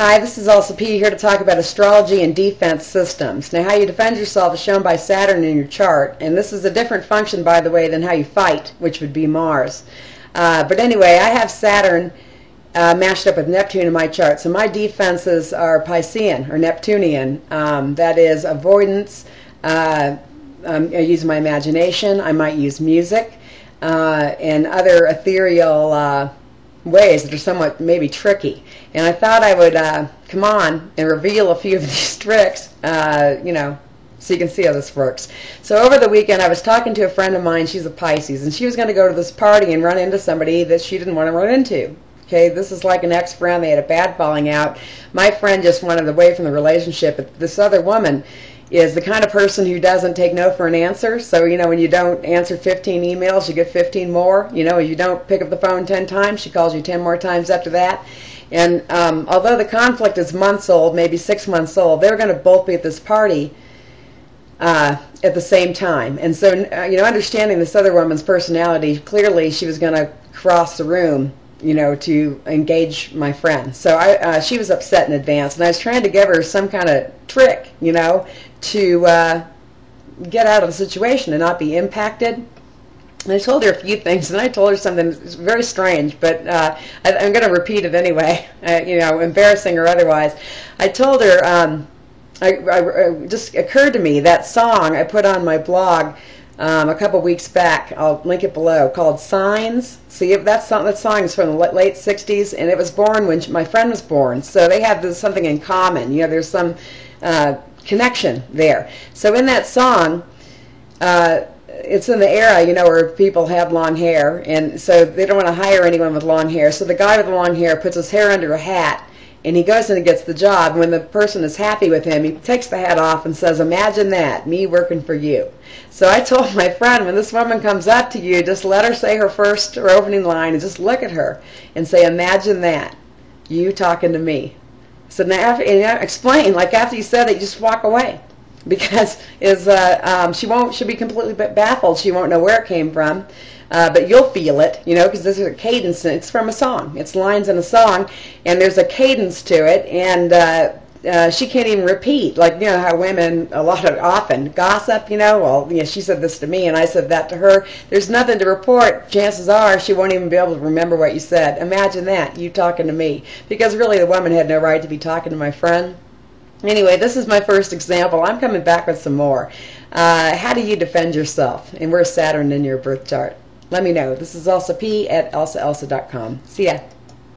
Hi, this is Elsa P. here to talk about astrology and defense systems. Now, how you defend yourself is shown by Saturn in your chart, and this is a different function, by the way, than how you fight, which would be Mars. But anyway, I have Saturn matched up with Neptune in my chart, so my defenses are Piscean or Neptunian. That is avoidance. I use my imagination. I might use music and other ethereal ways that are somewhat maybe tricky. And I thought I would come on and reveal a few of these tricks, so you can see how this works. So over the weekend I was talking to a friend of mine. She's a Pisces, and she was going to go to this party and run into somebody that she didn't want to run into. Okay, this is like an ex-friend. They had a bad falling out. My friend just wanted away from the relationship. But this other woman is the kind of person who doesn't take no for an answer. So, when you don't answer 15 emails, you get 15 more. You don't pick up the phone 10 times, she calls you 10 more times after that. And although the conflict is months old, maybe 6 months old, they're going to both be at this party at the same time. And so, understanding this other woman's personality, clearly she was going to cross the room, to engage my friend. So she was upset in advance, and I was trying to give her some kind of trick, to get out of the situation and not be impacted. And I told her a few things, and I told her something very strange, but I'm going to repeat it anyway, embarrassing or otherwise. I told her, it just occurred to me, that song I put on my blog a couple weeks back, I'll link it below, called Signs. See, that song is from the late 60s, and it was born when my friend was born. So they have something in common. There's some connection there. So in that song, it's in the era, where people have long hair, and so they don't want to hire anyone with long hair. So the guy with the long hair puts his hair under a hat, and he goes in and gets the job. When the person is happy with him, he takes the hat off and says, "Imagine that, me working for you." So I told my friend, when this woman comes up to you, just let her say her opening line, and just look at her and say, "Imagine that, you talking to me." So now, explain, like after you said it, you just walk away, because she'll be completely baffled. She won't know where it came from. But you'll feel it, because there's a cadence. It's from a song. It's lines in a song, and there's a cadence to it, and she can't even repeat. Like, how women often gossip, she said this to me, and I said that to her. There's nothing to report. Chances are she won't even be able to remember what you said. Imagine that, you talking to me. Because really the woman had no right to be talking to my friend. Anyway, this is my first example. I'm coming back with some more. How do you defend yourself? And where's Saturn in your birth chart? Let me know. This is Elsa P. at elsaelsa.com. See ya.